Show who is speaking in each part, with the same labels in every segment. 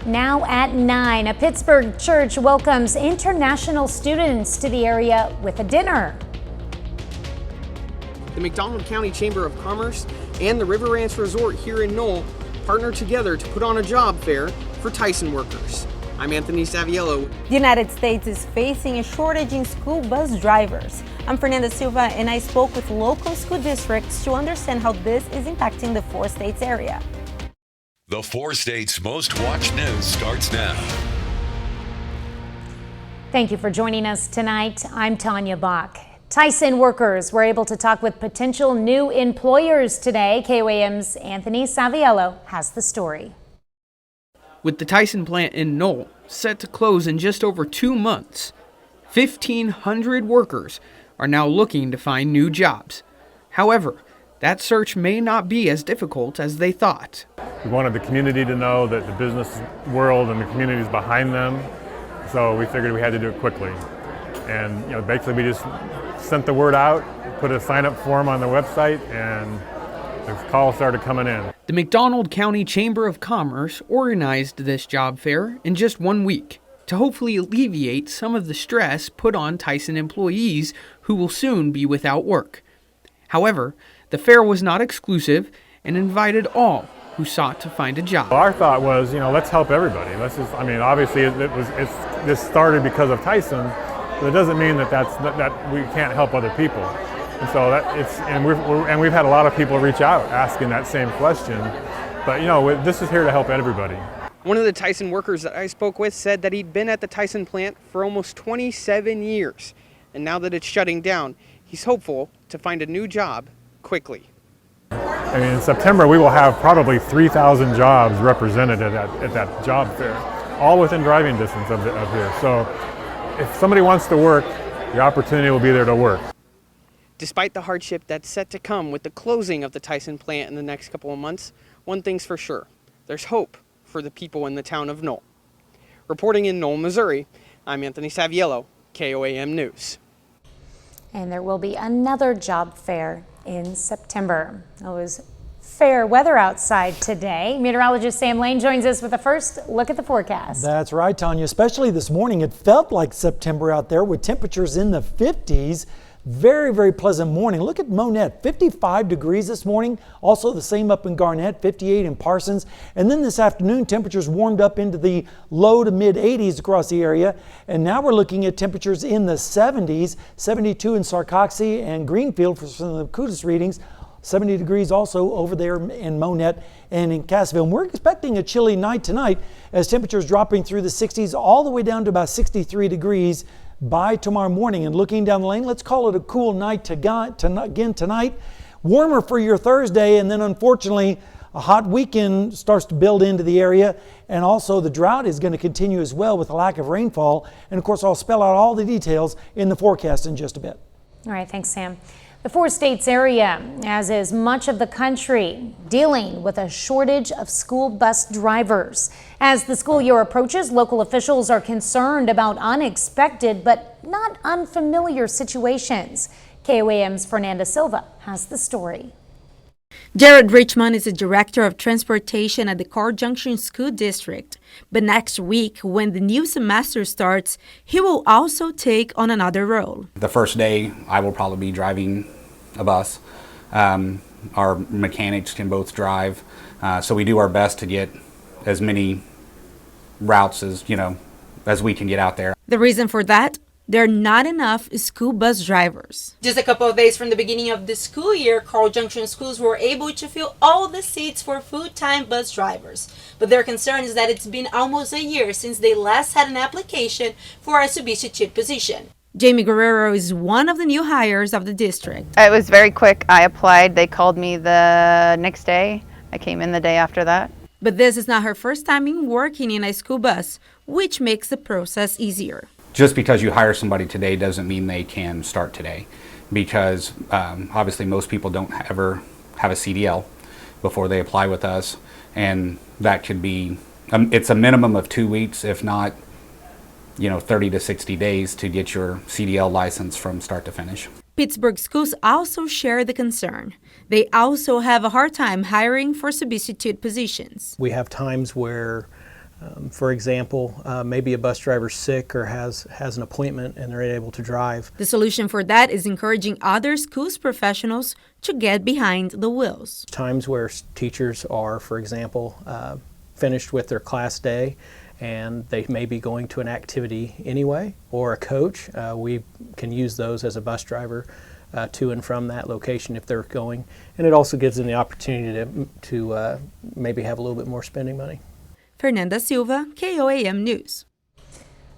Speaker 1: Now at 9, a Pittsburgh church welcomes international students to the area with a dinner.
Speaker 2: The McDonald County Chamber of Commerce and the River Ranch Resort here in Knoll partner together to put on a job fair for Tyson workers. I'm Anthony Saviello.
Speaker 3: The United States is facing a shortage in school bus drivers. I'm Fernanda Silva, and I spoke with local school districts to understand how this is impacting the 4 states area.
Speaker 4: The 4 states' most watched news starts now.
Speaker 1: Thank you for joining us tonight. I'm Tanya Bach. Tyson workers were able to talk with potential new employers today. KOAM's Anthony Saviello has the story.
Speaker 2: With the Tyson plant in Knoll set to close in just over 2 months, 1,500 workers are now looking to find new jobs. However, that search may not be as difficult as they thought.
Speaker 5: We wanted the community to know that the business world and the community is behind them, so we figured we had to do it quickly. And basically we just sent the word out, put a sign-up form on the website, and the calls started coming in.
Speaker 2: The McDonald County Chamber of Commerce organized this job fair in just 1 week to hopefully alleviate some of the stress put on Tyson employees who will soon be without work. However, the fair was not exclusive and invited all who sought to find a job.
Speaker 5: Our thought was, let's help everybody. Obviously this started because of Tyson, but it doesn't mean that we can't help other people. And so we've had a lot of people reach out asking that same question. But this is here to help everybody.
Speaker 2: One of the Tyson workers that I spoke with said that he'd been at the Tyson plant for almost 27 years. And now that it's shutting down, he's hopeful to find a new job quickly.
Speaker 5: In September, we will have probably 3,000 jobs represented at that job fair, all within driving distance of here. So if somebody wants to work, the opportunity will be there to work.
Speaker 2: Despite the hardship that's set to come with the closing of the Tyson plant in the next couple of months, one thing's for sure, there's hope for the people in the town of Knoll. Reporting in Knoll, Missouri, I'm Anthony Saviello, KOAM News.
Speaker 1: And there will be another job fair in September. It was fair weather outside today. Meteorologist Sam Lane joins us with a first look at the forecast.
Speaker 6: That's right, Tanya. Especially this morning, it felt like September out there with temperatures in the 50s. Very, very pleasant morning. Look at Monette, 55 degrees this morning. Also the same up in Garnett, 58 in Parsons. And then this afternoon, temperatures warmed up into the low to mid 80s across the area. And now we're looking at temperatures in the 70s, 72 in Sarcoxie and Greenfield for some of the coolest readings. 70 degrees also over there in Monette and in Cassville. And we're expecting a chilly night tonight as temperatures dropping through the 60s all the way down to about 63 degrees by tomorrow morning. And looking down the lane, let's call it a cool night again tonight. Warmer for your Thursday, and then unfortunately a hot weekend starts to build into the area, and also the drought is going to continue as well with a lack of rainfall. And of course I'll spell out all the details in the forecast in just a bit.
Speaker 1: All right, thanks Sam. The 4 states area, as is much of the country, dealing with a shortage of school bus drivers. As the school year approaches, local officials are concerned about unexpected but not unfamiliar situations. KOAM's Fernanda Silva has the story.
Speaker 3: Jared Richmond is the director of transportation at the Carl Junction School District. But next week, when the new semester starts, he will also take on another role.
Speaker 7: The first day, I will probably be driving a bus. Our mechanics can both drive, so we do our best to get as many routes as we can get out there.
Speaker 3: The reason for that? There are not enough school bus drivers. Just a couple of days from the beginning of the school year, Carl Junction schools were able to fill all the seats for full-time bus drivers. But their concern is that it's been almost a year since they last had an application for a substitute position. Jamie Guerrero is one of the new hires of the district.
Speaker 8: It was very quick. I applied. They called me the next day. I came in the day after that.
Speaker 3: But this is not her first time in working in a school bus, which makes the process easier.
Speaker 7: Just because you hire somebody today doesn't mean they can start today, because obviously most people don't ever have a CDL before they apply with us, and that could be, it's a minimum of 2 weeks, if not 30 to 60 days to get your CDL license from start to finish.
Speaker 3: Pittsburgh schools also share the concern. They also have a hard time hiring for substitute positions.
Speaker 9: We have times where For example, maybe a bus driver's sick or has an appointment and they're able to drive.
Speaker 3: The solution for that is encouraging other schools professionals to get behind the wheels.
Speaker 9: Times where teachers are, for example, finished with their class day and they may be going to an activity anyway, or a coach, we can use those as a bus driver to and from that location if they're going. And it also gives them the opportunity to maybe have a little bit more spending money.
Speaker 3: Fernanda Silva, KOAM News.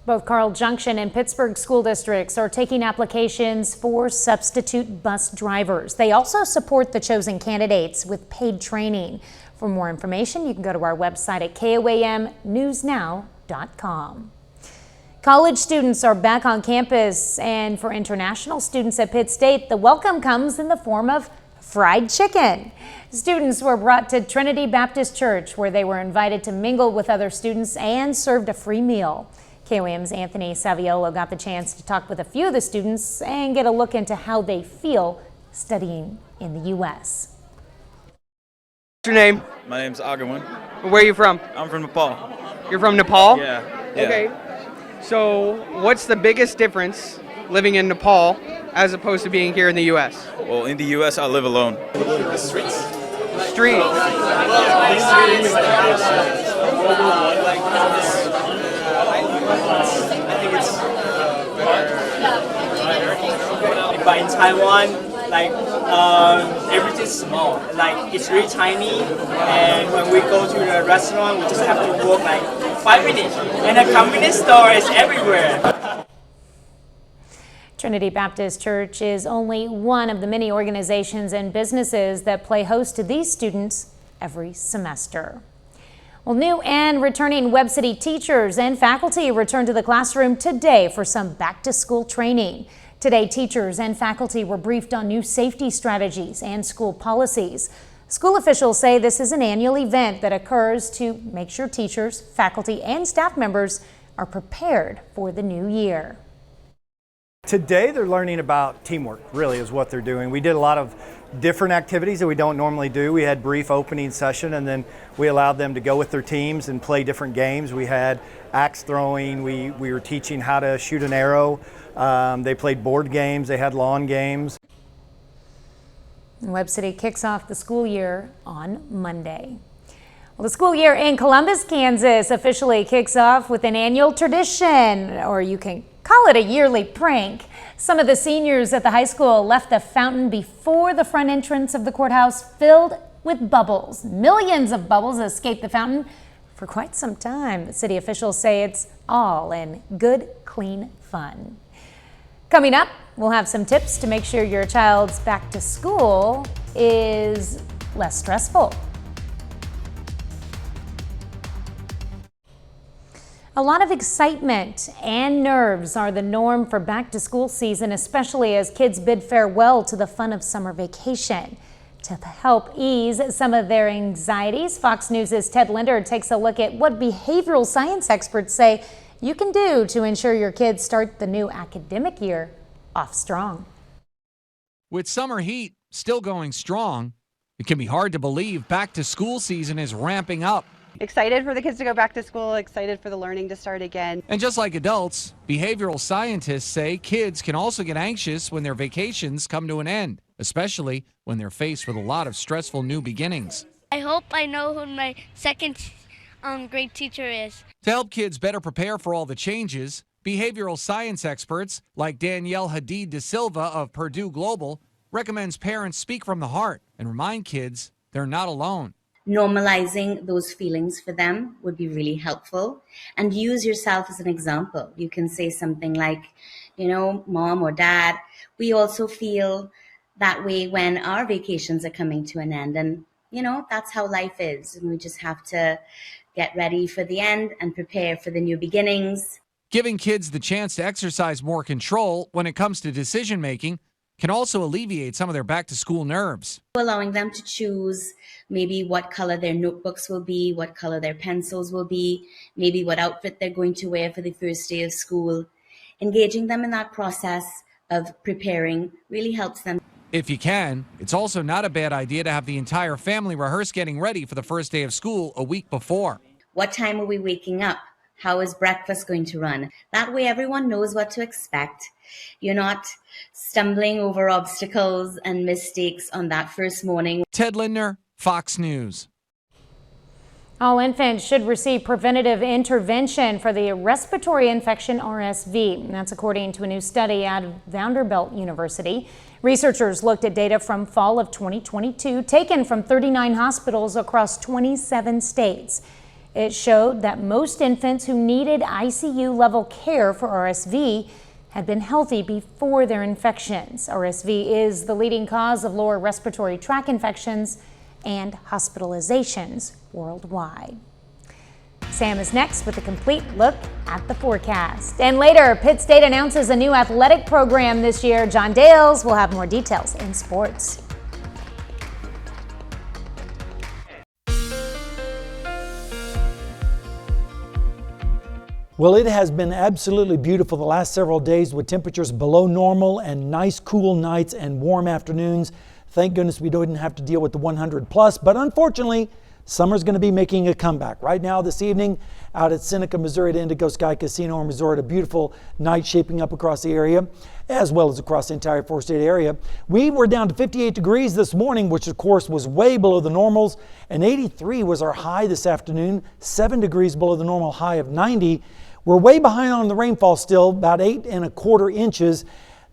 Speaker 1: Both Carl Junction and Pittsburgh school districts are taking applications for substitute bus drivers. They also support the chosen candidates with paid training. For more information, you can go to our website at koamnewsnow.com. College students are back on campus, and for international students at Pitt State, the welcome comes in the form of fried chicken. Students were brought to Trinity Baptist Church, where they were invited to mingle with other students and served a free meal. KOAM's Anthony Saviolo got the chance to talk with a few of the students and get a look into how they feel studying in the U.S.
Speaker 10: What's your name?
Speaker 11: My name's Agawin.
Speaker 10: Where are you from?
Speaker 11: I'm from Nepal.
Speaker 10: You're from Nepal?
Speaker 11: Yeah.
Speaker 10: Okay. So what's the biggest difference living in Nepal as opposed to being here in the U.S.?
Speaker 11: Well, in the U.S., I live alone.
Speaker 10: Street.
Speaker 12: But in Taiwan, everything's small. It's really tiny, and when we go to the restaurant, we just have to walk 5 minutes, and the convenience store is everywhere.
Speaker 1: Trinity Baptist Church is only one of the many organizations and businesses that play host to these students every semester. Well, new and returning Webb City teachers and faculty return to the classroom today for some back-to-school training. Today, teachers and faculty were briefed on new safety strategies and school policies. School officials say this is an annual event that occurs to make sure teachers, faculty, and staff members are prepared for the new year.
Speaker 13: Today they're learning about teamwork, really, is what they're doing. We did a lot of different activities that we don't normally do. We had brief opening session, and then we allowed them to go with their teams and play different games. We had axe throwing, we were teaching how to shoot an arrow. They played board games, they had lawn games.
Speaker 1: Webb City kicks off the school year on Monday. Well, the school year in Columbus, Kansas officially kicks off with an annual tradition, or you can call it a yearly prank. Some of the seniors at the high school left the fountain before the front entrance of the courthouse filled with bubbles. Millions of bubbles escaped the fountain for quite some time. The city officials say it's all in good, clean fun. Coming up, we'll have some tips to make sure your child's back to school is less stressful. A lot of excitement and nerves are the norm for back-to-school season, especially as kids bid farewell to the fun of summer vacation. To help ease some of their anxieties, Fox News' Ted Linder takes a look at what behavioral science experts say you can do to ensure your kids start the new academic year off strong.
Speaker 14: With summer heat still going strong, it can be hard to believe back-to-school season is ramping up.
Speaker 15: Excited for the kids to go back to school, excited for the learning to start again.
Speaker 14: And just like adults, behavioral scientists say kids can also get anxious when their vacations come to an end, especially when they're faced with a lot of stressful new beginnings.
Speaker 16: I hope I know who my second grade teacher is.
Speaker 14: To help kids better prepare for all the changes, behavioral science experts like Danielle Hadid de Silva of Purdue Global recommends parents speak from the heart and remind kids they're not alone.
Speaker 17: Normalizing those feelings for them would be really helpful, and use yourself as an example. You can say something like, Mom or Dad, we also feel that way when our vacations are coming to an end, and that's how life is, and we just have to get ready for the end and prepare for the new beginnings.
Speaker 14: Giving kids the chance to exercise more control when it comes to decision making can also alleviate some of their back-to-school nerves.
Speaker 17: Allowing them to choose maybe what color their notebooks will be, what color their pencils will be, maybe what outfit they're going to wear for the first day of school. Engaging them in that process of preparing really helps them.
Speaker 14: If you can, it's also not a bad idea to have the entire family rehearse getting ready for the first day of school a week before.
Speaker 17: What time are we waking up? How is breakfast going to run? That way everyone knows what to expect. You're not stumbling over obstacles and mistakes on that first morning.
Speaker 14: Ted Lindner, Fox News.
Speaker 1: All infants should receive preventative intervention for the respiratory infection RSV. That's according to a new study out of Vanderbilt University. Researchers looked at data from fall of 2022 taken from 39 hospitals across 27 states. It showed that most infants who needed ICU level care for RSV had been healthy before their infections. RSV is the leading cause of lower respiratory tract infections and hospitalizations worldwide. Sam is next with a complete look at the forecast. And later, Pitt State announces a new athletic program this year. John Dales will have more details in sports.
Speaker 6: Well, it has been absolutely beautiful the last several days with temperatures below normal and nice cool nights and warm afternoons. Thank goodness we didn't have to deal with the 100 plus, but unfortunately, summer's going to be making a comeback. Right now this evening out at Seneca, Missouri at Indigo Sky Casino and Resort, a beautiful night shaping up across the area as well as across the entire four-state area. We were down to 58 degrees this morning, which of course was way below the normals, and 83 was our high this afternoon, 7 degrees below the normal high of 90. We're way behind on the rainfall still, about 8¼ inches.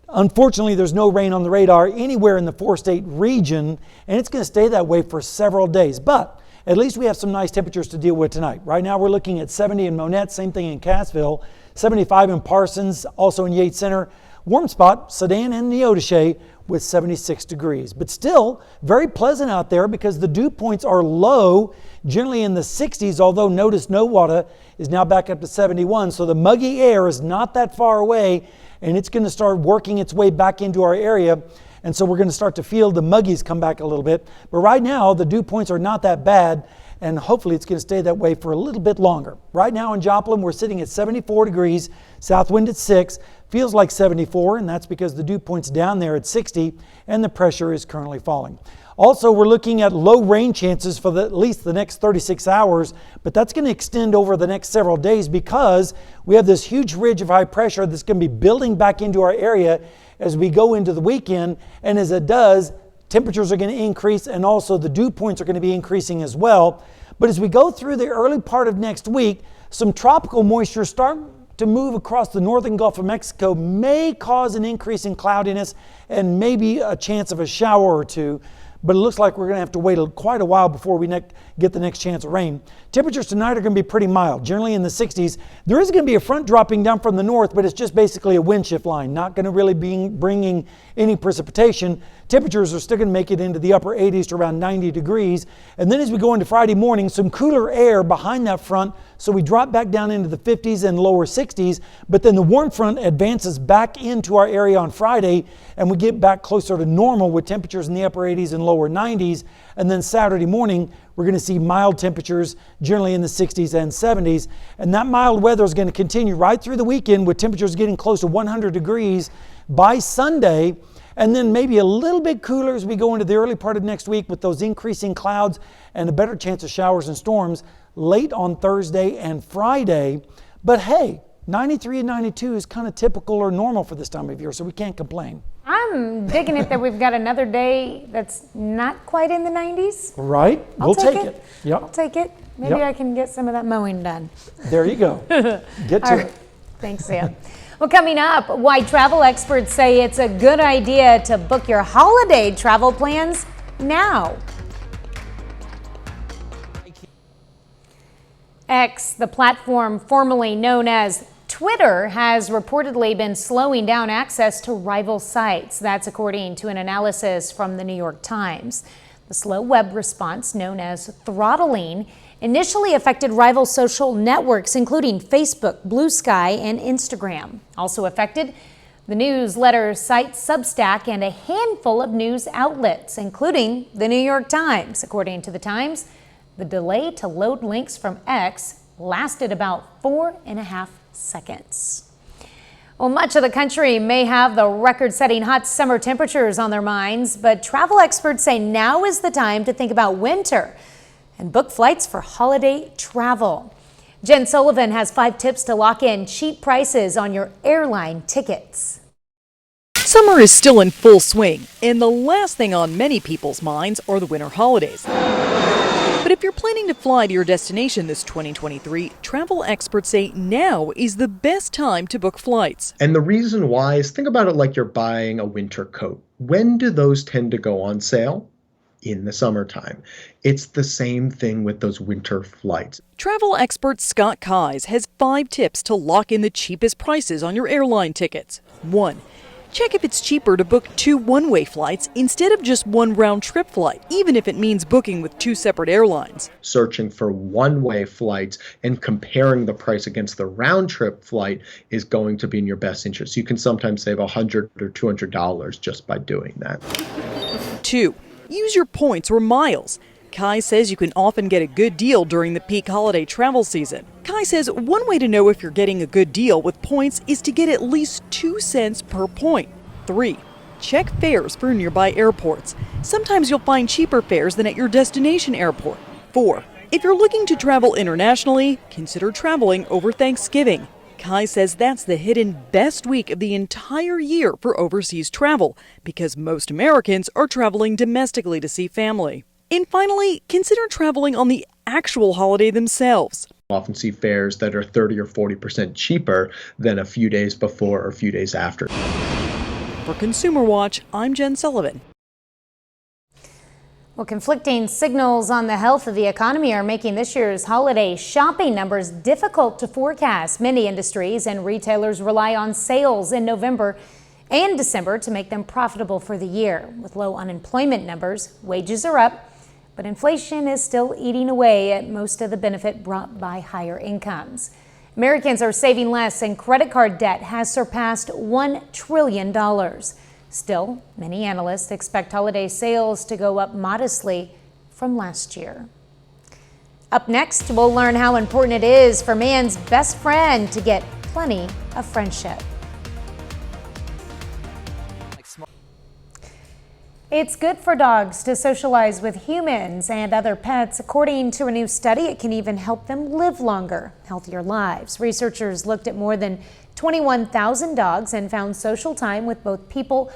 Speaker 6: Unfortunately, there's no rain on the radar anywhere in the four-state region, and it's going to stay that way for several days. But at least we have some nice temperatures to deal with tonight. Right now we're looking at 70 in Monette, same thing in Cassville, 75 in Parsons, also in Yates Center. Warm spot, Sedan and Neodesha with 76 degrees. But still very pleasant out there because the dew points are low, generally in the 60s, although notice Nowata is now back up to 71. So the muggy air is not that far away, and it's going to start working its way back into our area. And so we're going to start to feel the muggies come back a little bit. But right now, the dew points are not that bad, and hopefully it's going to stay that way for a little bit longer. Right now in Joplin, we're sitting at 74 degrees, south wind at 6, feels like 74, and that's because the dew point's down there at 60, and the pressure is currently falling. Also, we're looking at low rain chances for at least the next 36 hours, but that's going to extend over the next several days because we have this huge ridge of high pressure that's going to be building back into our area as we go into the weekend, and as it does, temperatures are going to increase and also the dew points are going to be increasing as well. But as we go through the early part of next week, some tropical moisture start to move across the northern Gulf of Mexico may cause an increase in cloudiness and maybe a chance of a shower or two. But it looks like we're going to have to wait quite a while before we get the next chance of rain. Temperatures tonight are going to be pretty mild, generally in the 60s. There is going to be a front dropping down from the north, but it's just basically a wind shift line, not going to really be bringing any precipitation. Temperatures are still going to make it into the upper 80s to around 90 degrees. And then as we go into Friday morning, some cooler air behind that front, so we drop back down into the 50s and lower 60s, but then the warm front advances back into our area on Friday, and we get back closer to normal with temperatures in the upper 80s and lower 90s. And then Saturday morning, we're going to see mild temperatures generally in the 60s and 70s. And that mild weather is going to continue right through the weekend with temperatures getting close to 100 degrees by Sunday. And then maybe a little bit cooler as we go into the early part of next week with those increasing clouds and a better chance of showers and storms late on Thursday and Friday. But hey, 93 and 92 is kind of typical or normal for this time of year, so we can't complain.
Speaker 1: I'm digging it that we've got another day that's not quite in the 90s.
Speaker 6: Right? We'll take it. Yep.
Speaker 1: I'll take it. Maybe I can get some of that mowing done.
Speaker 6: There you go. Get to it.
Speaker 1: Thanks, Sam. Well, coming up, why travel experts say it's a good idea to book your holiday travel plans now. X, the platform formerly known as Twitter, has reportedly been slowing down access to rival sites. That's according to an analysis from the New York Times. The slow web response, known as throttling, initially affected rival social networks, including Facebook, Blue Sky, and Instagram. Also affected the newsletter site Substack and a handful of news outlets, including the New York Times. According to the Times, the delay to load links from X lasted about 4.5 seconds. Well, much of the country may have the record-setting hot summer temperatures on their minds, but travel experts say now is the time to think about winter and book flights for holiday travel. Jen Sullivan has 5 tips to lock in cheap prices on your airline tickets.
Speaker 18: Summer is still in full swing, and the last thing on many people's minds are the winter holidays. But if you're planning to fly to your destination this 2023, travel experts say now is the best time to book flights.
Speaker 19: And the reason why is, think about it like you're buying a winter coat. When do those tend to go on sale? In the summertime. It's the same thing with those winter flights.
Speaker 18: Travel expert Scott Keyes has 5 tips to lock in the cheapest prices on your airline tickets. 1. Check if it's cheaper to book 2 one-way flights instead of just 1 round-trip flight, even if it means booking with 2 separate airlines.
Speaker 19: Searching for one-way flights and comparing the price against the round-trip flight is going to be in your best interest. You can sometimes save $100 or $200 just by doing that.
Speaker 18: 2. Use your points or miles. Kai says you can often get a good deal during the peak holiday travel season. Kai says one way to know if you're getting a good deal with points is to get at least 2 cents per point. 3. Check fares for nearby airports. Sometimes you'll find cheaper fares than at your destination airport. 4. If you're looking to travel internationally, consider traveling over Thanksgiving. Kai says that's the hidden best week of the entire year for overseas travel because most Americans are traveling domestically to see family. And finally, consider traveling on the actual holiday themselves.
Speaker 19: Often see fares that are 30 or 40% cheaper than a few days before or a few days after.
Speaker 18: For Consumer Watch, I'm Jen Sullivan.
Speaker 1: Well, conflicting signals on the health of the economy are making this year's holiday shopping numbers difficult to forecast. Many industries and retailers rely on sales in November and December to make them profitable for the year. With low unemployment numbers, wages are up, but inflation is still eating away at most of the benefit brought by higher incomes. Americans are saving less, and credit card debt has surpassed $1 trillion. Still, many analysts expect holiday sales to go up modestly from last year. Up next, we'll learn how important it is for man's best friend to get plenty of friendship. It's good for dogs to socialize with humans and other pets. According to a new study, it can even help them live longer, healthier lives. Researchers looked at more than 21,000 dogs and found social time with both people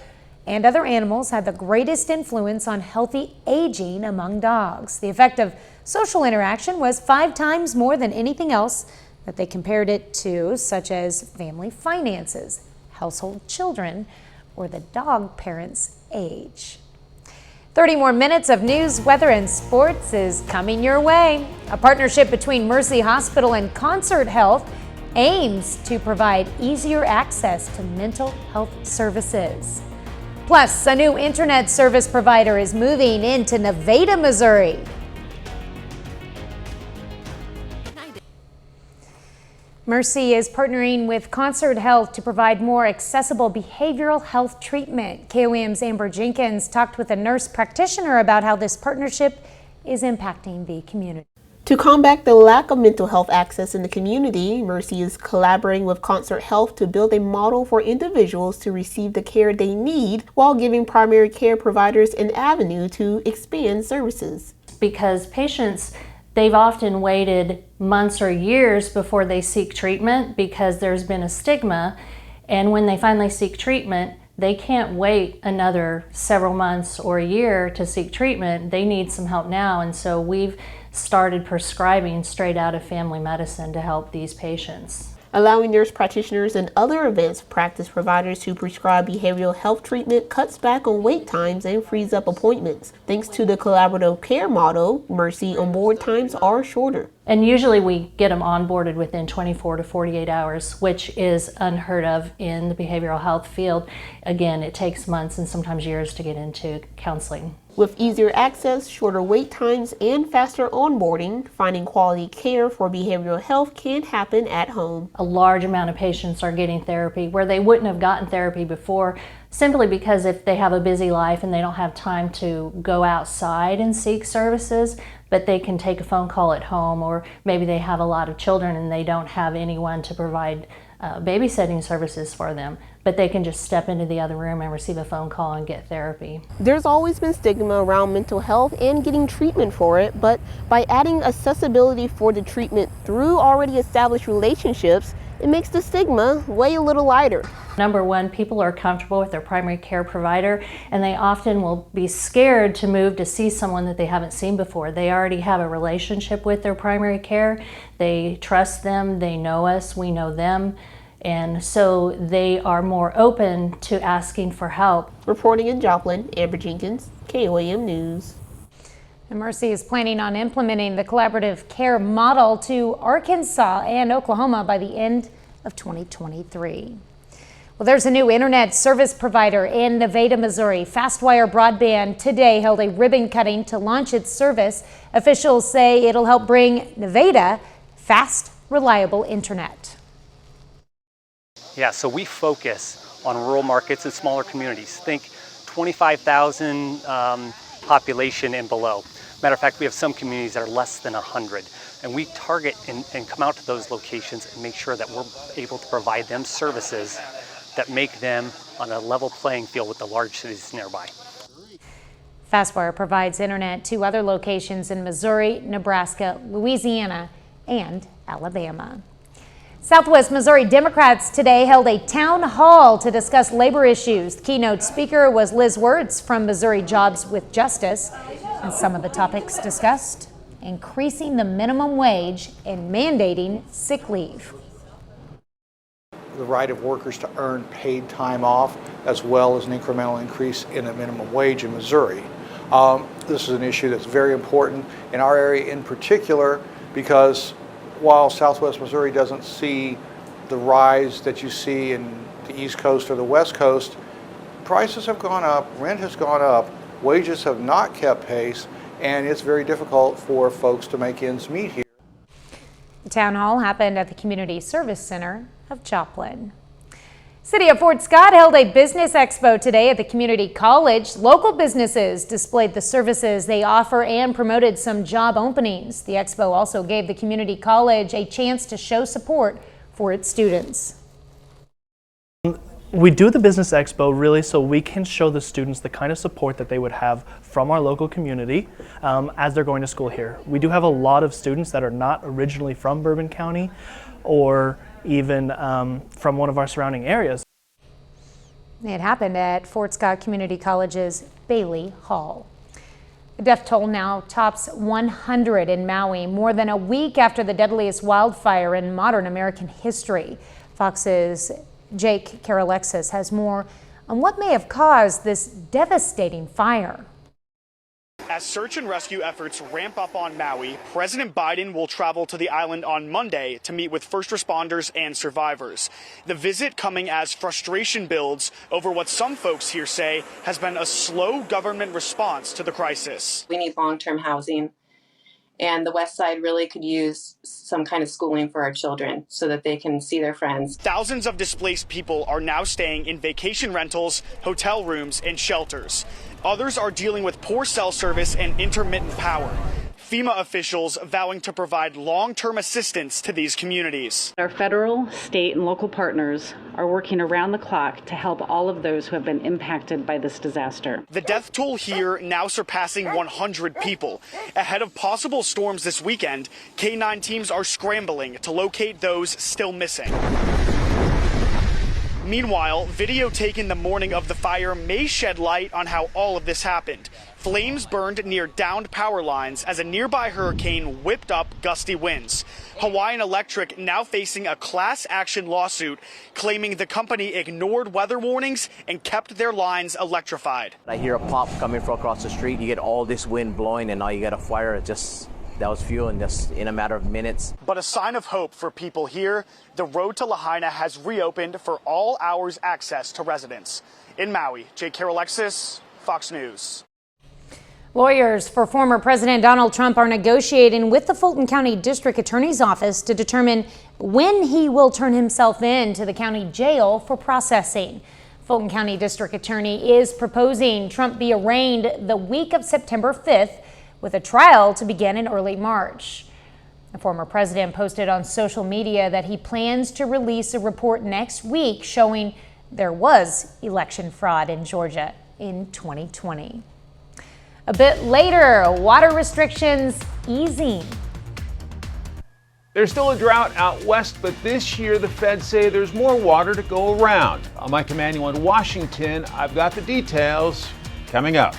Speaker 1: and other animals had the greatest influence on healthy aging among dogs. The effect of social interaction was 5 times more than anything else that they compared it to, such as family finances, household children, or the dog parent's age. 30 more minutes of news, weather, and sports is coming your way. A partnership between Mercy Hospital and Concert Health aims to provide easier access to mental health services. Plus, a new internet service provider is moving into Nevada, Missouri. Mercy is partnering with Concert Health to provide more accessible behavioral health treatment. KOAM's Amber Jenkins talked with a nurse practitioner about how this partnership is impacting the community.
Speaker 20: To combat the lack of mental health access in the community, Mercy is collaborating with Concert Health to build a model for individuals to receive the care they need while giving primary care providers an avenue to expand services.
Speaker 21: Because patients, they've often waited months or years before they seek treatment because there's been a stigma, and when they finally seek treatment, they can't wait another several months or a year to seek treatment. They need some help now, and so we've started prescribing straight out of family medicine to help these patients.
Speaker 20: Allowing nurse practitioners and other advanced practice providers to prescribe behavioral health treatment cuts back on wait times and frees up appointments. Thanks to the collaborative care model, Mercy onboard times are shorter.
Speaker 21: And usually we get them onboarded within 24 to 48 hours, which is unheard of in the behavioral health field. Again, it takes months and sometimes years to get into counseling.
Speaker 20: With easier access, shorter wait times, and faster onboarding, finding quality care for behavioral health can happen at home.
Speaker 21: A large amount of patients are getting therapy where they wouldn't have gotten therapy before simply because if they have a busy life and they don't have time to go outside and seek services, but they can take a phone call at home, or maybe they have a lot of children and they don't have anyone to provide babysitting services for them, but they can just step into the other room and receive a phone call and get therapy.
Speaker 20: There's always been stigma around mental health and getting treatment for it, but by adding accessibility for the treatment through already established relationships, it makes the stigma weigh a little lighter.
Speaker 21: Number one, people are comfortable with their primary care provider, and they often will be scared to move to see someone that they haven't seen before. They already have a relationship with their primary care. They trust them, they know us, we know them, and so they are more open to asking for help.
Speaker 20: Reporting in Joplin, Amber Jenkins, KOAM News.
Speaker 1: And Mercy is planning on implementing the collaborative care model to Arkansas and Oklahoma by the end of 2023. Well, there's a new internet service provider in Nevada, Missouri. FastWire Broadband today held a ribbon cutting to launch its service. Officials say it'll help bring Nevada fast, reliable internet.
Speaker 4: Yeah, so we focus on rural markets and smaller communities. Think 25,000 population and below. Matter of fact, we have some communities that are less than 100. And we target and come out to those locations and make sure that we're able to provide them services that make them on a level playing field with the large cities nearby.
Speaker 1: FastWire provides internet to other locations in Missouri, Nebraska, Louisiana, and Alabama. Southwest Missouri Democrats today held a town hall to discuss labor issues. The keynote speaker was Liz Wertz from Missouri Jobs with Justice. And some of the topics discussed: increasing the minimum wage and mandating sick leave.
Speaker 22: The right of workers to earn paid time off, as well as an incremental increase in the minimum wage in Missouri. This is an issue that's very important in our area in particular, because while Southwest Missouri doesn't see the rise that you see in the East Coast or the West Coast, prices have gone up, rent has gone up, wages have not kept pace, and it's very difficult for folks to make ends meet here.
Speaker 1: The town hall happened at the Community Service Center of Joplin. City of Fort Scott held a business expo today at the community college. Local businesses displayed the services they offer and promoted some job openings. The expo also gave the community college a chance to show support for its students.
Speaker 23: We do the Business Expo really so we can show the students the kind of support that they would have from our local community as they're going to school here. We do have a lot of students that are not originally from Bourbon County or even from one of our surrounding areas.
Speaker 1: It happened at Fort Scott Community College's Bailey Hall. The death toll now tops 100 in Maui, more than a week after the deadliest wildfire in modern American history. Fox's Jake Karalexis has more on what may have caused this devastating fire.
Speaker 24: As search and rescue efforts ramp up on Maui, President Biden will travel to the island on Monday to meet with first responders and survivors. The visit coming as frustration builds over what some folks here say has been a slow government response to the crisis.
Speaker 25: We need long-term housing, and the West Side really could use some kind of schooling for our children so that they can see their friends.
Speaker 24: Thousands of displaced people are now staying in vacation rentals, hotel rooms, and shelters. Others are dealing with poor cell service and intermittent power. FEMA officials vowing to provide long-term assistance to these communities.
Speaker 26: Our federal, state, and local partners are working around the clock to help all of those who have been impacted by this disaster.
Speaker 24: The death toll here now surpassing 100 people. Ahead of possible storms this weekend, K-9 teams are scrambling to locate those still missing. Meanwhile, video taken the morning of the fire may shed light on how all of this happened. Flames burned near downed power lines as a nearby hurricane whipped up gusty winds. Hawaiian Electric now facing a class action lawsuit claiming the company ignored weather warnings and kept their lines electrified.
Speaker 27: I hear a pop coming from across the street. You get all this wind blowing and now you get a fire. That was fuel in just in a matter of minutes.
Speaker 24: But a sign of hope for people here, the road to Lahaina has reopened for all hours access to residents. In Maui, Jake Karalexis, Fox News.
Speaker 1: Lawyers for former President Donald Trump are negotiating with the Fulton County District Attorney's Office to determine when he will turn himself in to the county jail for processing. Fulton County District Attorney is proposing Trump be arraigned the week of September 5th with a trial to begin in early March. The former president posted on social media that he plans to release a report next week showing there was election fraud in Georgia in 2020. A bit later, water restrictions easing.
Speaker 2: There's still a drought out west, but this year the feds say there's more water to go around. I'm Mike Emanuel in Washington. I've got the details coming up.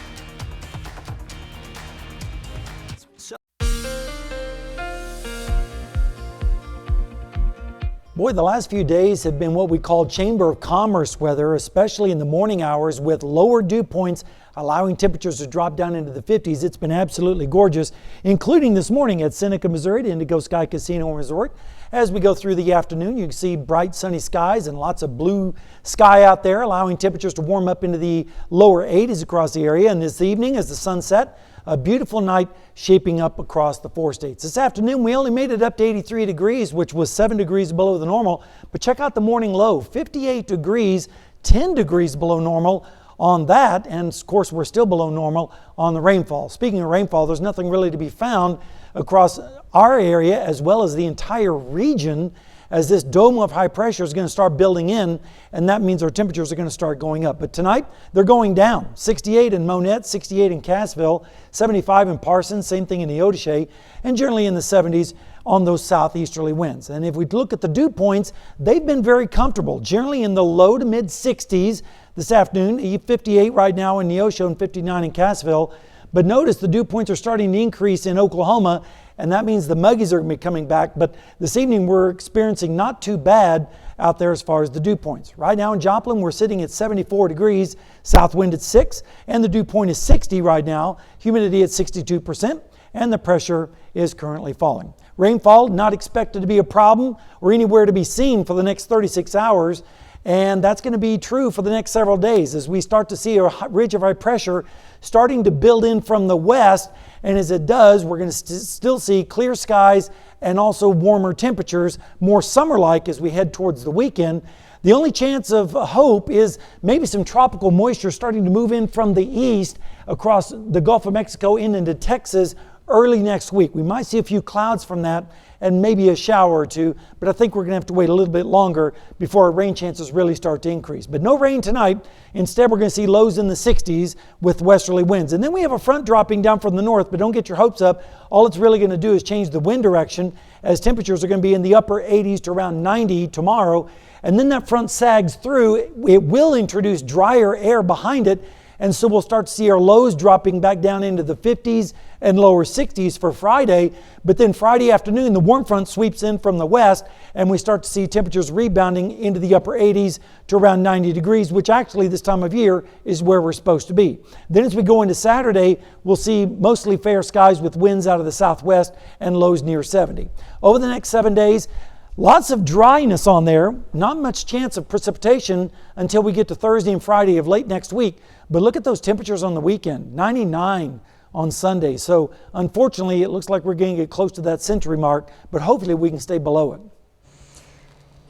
Speaker 6: Boy, the last few days have been what we call Chamber of Commerce weather, especially in the morning hours with lower dew points, allowing temperatures to drop down into the 50s. It's been absolutely gorgeous, including this morning at Seneca, Missouri, the Indigo Sky Casino and Resort. As we go through the afternoon, you can see bright sunny skies and lots of blue sky out there, allowing temperatures to warm up into the lower 80s across the area. And this evening, as the sun set, a beautiful night shaping up across the 4 states. This afternoon, we only made it up to 83 degrees, which was 7 degrees below the normal. But check out the morning low, 58 degrees, 10 degrees below normal on that. And of course, we're still below normal on the rainfall. Speaking of rainfall, there's nothing really to be found across our area as well as the entire region, as this dome of high pressure is going to start building in, and that means our temperatures are going to start going up. But tonight, they're going down. 68 in Monette, 68 in Cassville, 75 in Parsons, same thing in Neodesha, and generally in the 70s on those southeasterly winds. And if we look at the dew points, they've been very comfortable, generally in the low to mid 60s this afternoon, 58 right now in Neosho and 59 in Cassville. But notice the dew points are starting to increase in Oklahoma, and that means the muggies are going to be coming back. But this evening we're experiencing not too bad out there as far as the dew points. Right now in Joplin we're sitting at 74 degrees, south wind at 6, and the dew point is 60 right now, humidity at 62%, and the pressure is currently falling. Rainfall not expected to be a problem or anywhere to be seen for the next 36 hours. And that's going to be true for the next several days as we start to see a ridge of high pressure starting to build in from the west. And as it does, we're going to still see clear skies and also warmer temperatures, more summer-like as we head towards the weekend. The only chance of hope is maybe some tropical moisture starting to move in from the east across the Gulf of Mexico into Texas early next week. We might see a few clouds from that and maybe a shower or two, but I think we're going to have to wait a little bit longer before our rain chances really start to increase. But no rain tonight. Instead, we're going to see lows in the 60s with westerly winds. And then we have a front dropping down from the north, but don't get your hopes up. All it's really going to do is change the wind direction as temperatures are going to be in the upper 80s to around 90 tomorrow. And then that front sags through. It will introduce drier air behind it. And so we'll start to see our lows dropping back down into the 50s and lower 60s for Friday. But then Friday afternoon, the warm front sweeps in from the west, and we start to see temperatures rebounding into the upper 80s to around 90 degrees, which actually this time of year is where we're supposed to be. Then as we go into Saturday, we'll see mostly fair skies with winds out of the southwest and lows near 70. Over the next 7 days, lots of dryness on there, not much chance of precipitation until we get to Thursday and Friday of late next week. But look at those temperatures on the weekend, 99 on Sunday. So unfortunately, it looks like we're going to get close to that century mark, but hopefully we can stay below it.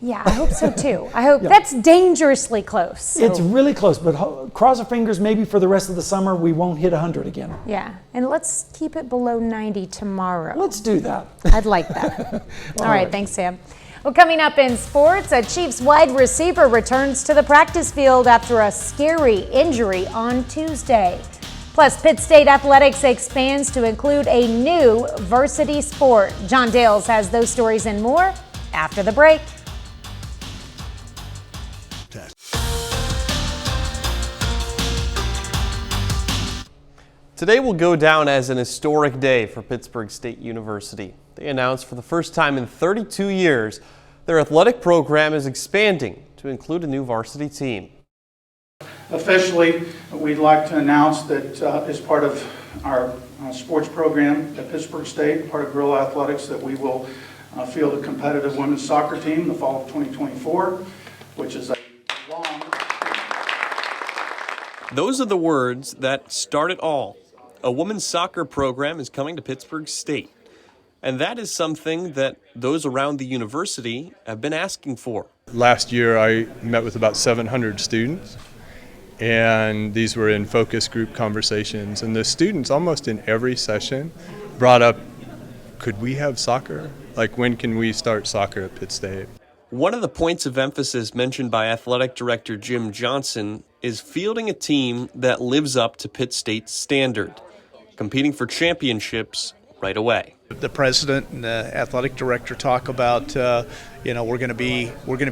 Speaker 1: Yeah, I hope so too. I hope that's dangerously close. So.
Speaker 6: It's really close, but cross our fingers maybe for the rest of the summer we won't hit 100 again.
Speaker 1: Yeah, and let's keep it below 90 tomorrow.
Speaker 6: Let's do that.
Speaker 1: I'd like that. All right, thanks, Sam. Well, coming up in sports, a Chiefs wide receiver returns to the practice field after a scary injury on Tuesday. Plus, Pitt State Athletics expands to include a new varsity sport. John Dales has those stories and more after the break.
Speaker 3: Today will go down as an historic day for Pittsburgh State University. They announced for the first time in 32 years their athletic program is expanding to include a new varsity team.
Speaker 5: Officially, we'd like to announce that as part of our sports program at Pittsburgh State, part of Guerrilla Athletics, that we will field a competitive women's soccer team in the fall of 2024, which is a long...
Speaker 3: Those are the words that start it all. A women's soccer program is coming to Pittsburgh State. And that is something that those around the university have been asking for.
Speaker 7: Last year I met with about 700 students, and these were in focus group conversations, and the students almost in every session brought up, could we have soccer? Like, when can we start soccer at Pitt State?
Speaker 3: One of the points of emphasis mentioned by Athletic Director Jim Johnson is fielding a team that lives up to Pitt State's standard, competing for championships right away.
Speaker 22: The president and the athletic director talk about, we're going to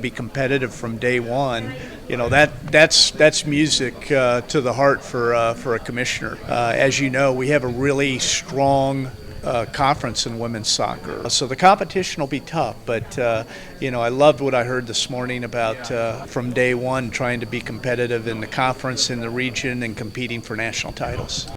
Speaker 22: be competitive from day one. That's music to the heart for a commissioner. As you know, we have a really strong conference in women's soccer, so the competition will be tough. But I loved what I heard this morning about from day one trying to be competitive in the conference, in the region, and competing for national titles.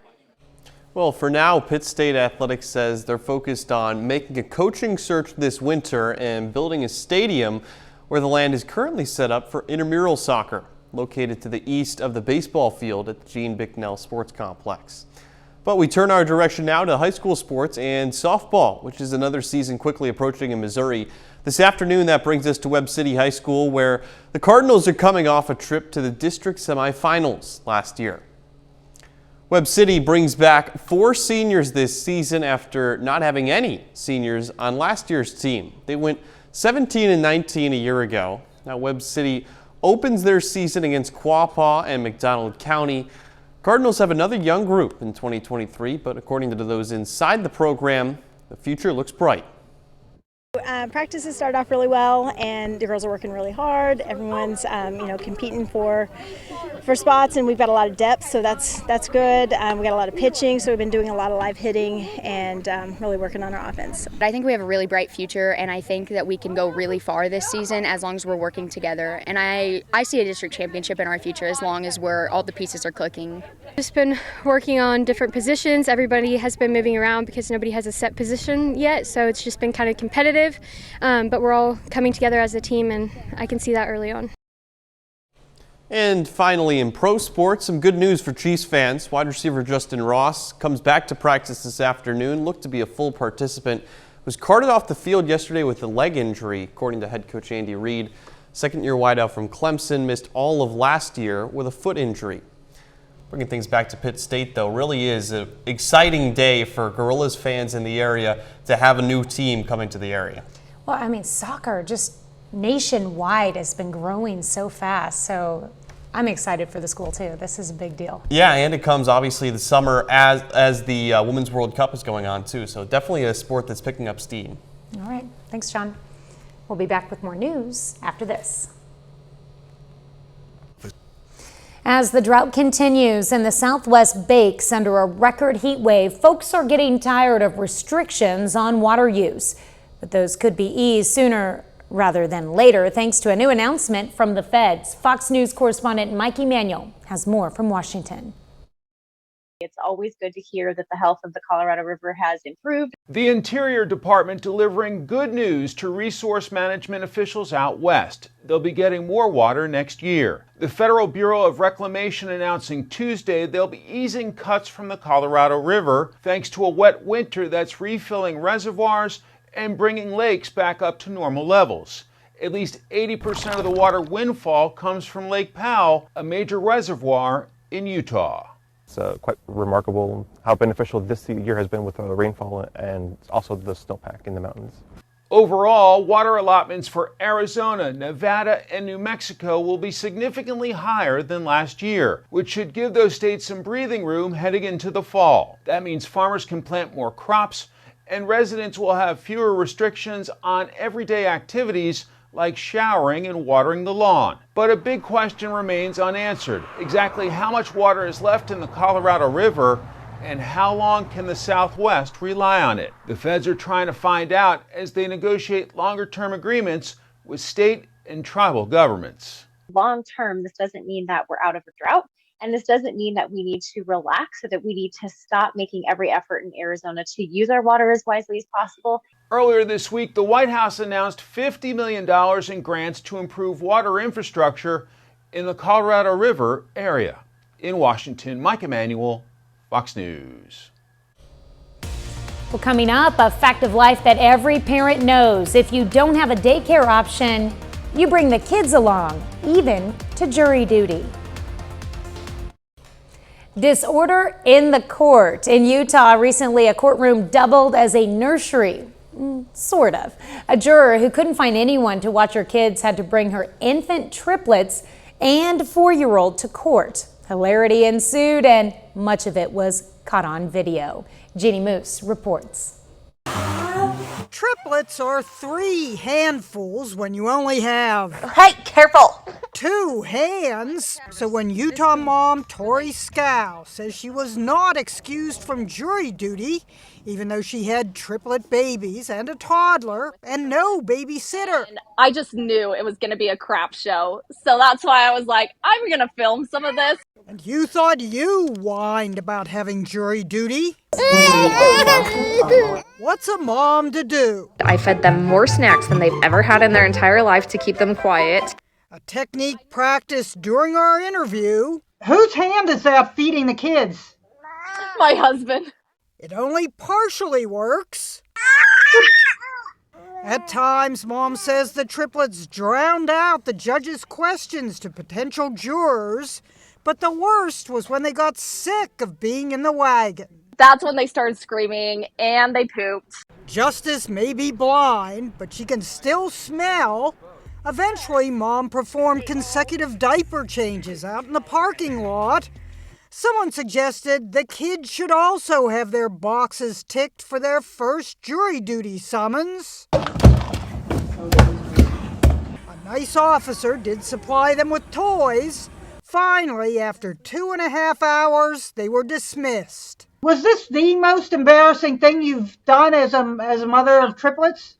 Speaker 3: Well, for now, Pitt State Athletics says they're focused on making a coaching search this winter and building a stadium where the land is currently set up for intramural soccer, located to the east of the baseball field at the Gene Bicknell Sports Complex. But we turn our direction now to high school sports and softball, which is another season quickly approaching in Missouri. This afternoon, that brings us to Webb City High School, where the Cardinals are coming off a trip to the district semifinals last year. Webb City brings back 4 seniors this season after not having any seniors on last year's team. They went 17-19 a year ago. Now Webb City opens their season against Quapaw and McDonald County. Cardinals have another young group in 2023, but according to those inside the program, the future looks bright.
Speaker 8: Practices started off really well, and the girls are working really hard. Everyone's, competing for spots, and we've got a lot of depth, so that's good. We got a lot of pitching, so we've been doing a lot of live hitting and really working on our offense.
Speaker 9: I think we have a really bright future, and I think that we can go really far this season as long as we're working together. And I see a district championship in our future as long as all the pieces are clicking.
Speaker 10: Just been working on different positions. Everybody has been moving around because nobody has a set position yet, so it's just been kind of competitive. But we're all coming together as a team, and I can see that early on.
Speaker 3: And finally, in pro sports, some good news for Chiefs fans. Wide receiver Justin Ross comes back to practice this afternoon, looked to be a full participant. Was carted off the field yesterday with a leg injury, according to head coach Andy Reid. Second-year wideout from Clemson missed all of last year with a foot injury. Bringing things back to Pitt State, though, really is an exciting day for Gorillas fans in the area to have a new team coming to the area.
Speaker 1: Well, I mean, soccer just nationwide has been growing so fast, so I'm excited for the school too. This is a big deal.
Speaker 3: Yeah, and it comes obviously the summer as the Women's World Cup is going on too, so definitely a sport that's picking up steam.
Speaker 1: All right, thanks, John. We'll be back with more news after this. As the drought continues and the Southwest bakes under a record heat wave, folks are getting tired of restrictions on water use. But those could be eased sooner rather than later, thanks to a new announcement from the feds. Fox News correspondent Mike Emanuel has more from Washington.
Speaker 11: It's always good to hear that the health of the Colorado River has improved.
Speaker 2: The Interior Department delivering good news to resource management officials out west. They'll be getting more water next year. The Federal Bureau of Reclamation announcing Tuesday they'll be easing cuts from the Colorado River thanks to a wet winter that's refilling reservoirs and bringing lakes back up to normal levels. At least 80% of the water windfall comes from Lake Powell, a major reservoir in Utah.
Speaker 12: It's quite remarkable how beneficial this year has been with the rainfall and also the snowpack in the mountains.
Speaker 2: Overall, water allotments for Arizona, Nevada, and New Mexico will be significantly higher than last year, which should give those states some breathing room heading into the fall. That means farmers can plant more crops, and residents will have fewer restrictions on everyday activities like showering and watering the lawn. But a big question remains unanswered. Exactly how much water is left in the Colorado River, and how long can the Southwest rely on it? The feds are trying to find out as they negotiate longer-term agreements with state and tribal governments.
Speaker 11: Long term, this doesn't mean that we're out of a drought, and this doesn't mean that we need to relax or that we need to stop making every effort in Arizona to use our water as wisely as possible.
Speaker 2: Earlier this week, the White House announced $50 million in grants to improve water infrastructure in the Colorado River area. In Washington, Mike Emanuel, Fox News.
Speaker 1: Well, coming up, a fact of life that every parent knows. If you don't have a daycare option, You bring the kids along, even to jury duty. Disorder in the court. In Utah, recently a courtroom doubled as a nursery. Sort of. A juror who couldn't find anyone to watch her kids had to bring her infant triplets and 4-year-old to court. Hilarity ensued, and much of it was caught on video. Jeannie Moose reports.
Speaker 13: Triplets are 3 handfuls when you only have...
Speaker 14: Hey, careful!
Speaker 13: 2 hands. So when Utah mom Tori Scow says she was not excused from jury duty, even though she had triplet babies and a toddler and no babysitter.
Speaker 15: I just knew it was going to be a crap show. So that's why I was like, I'm going to film some of this.
Speaker 13: And you thought you whined about having jury duty? What's a mom to do?
Speaker 16: I fed them more snacks than they've ever had in their entire life to keep them quiet.
Speaker 13: A technique practiced during our interview. Whose hand is that feeding the kids?
Speaker 15: My husband.
Speaker 13: It only partially works. At times, Mom says the triplets drowned out the judge's questions to potential jurors, but the worst was when they got sick of being in the wagon.
Speaker 15: That's when they started screaming and they pooped.
Speaker 13: Justice may be blind, but she can still smell. Eventually, Mom performed consecutive diaper changes out in the parking lot. Someone suggested the kids should also have their boxes ticked for their first jury duty summons. A nice officer did supply them with toys. Finally, after 2.5 hours, they were dismissed. Was this the most embarrassing thing you've done as a mother of triplets?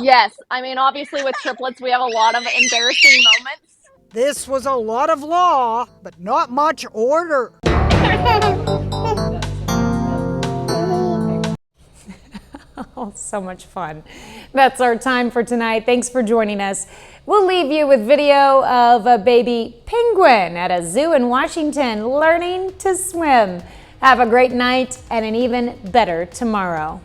Speaker 15: Yes. I mean, obviously with triplets, we have a lot of embarrassing moments.
Speaker 13: This was a lot of law, but not much order.
Speaker 1: Oh, so much fun. That's our time for tonight. Thanks for joining us. We'll leave you with video of a baby penguin at a zoo in Washington learning to swim. Have a great night and an even better tomorrow.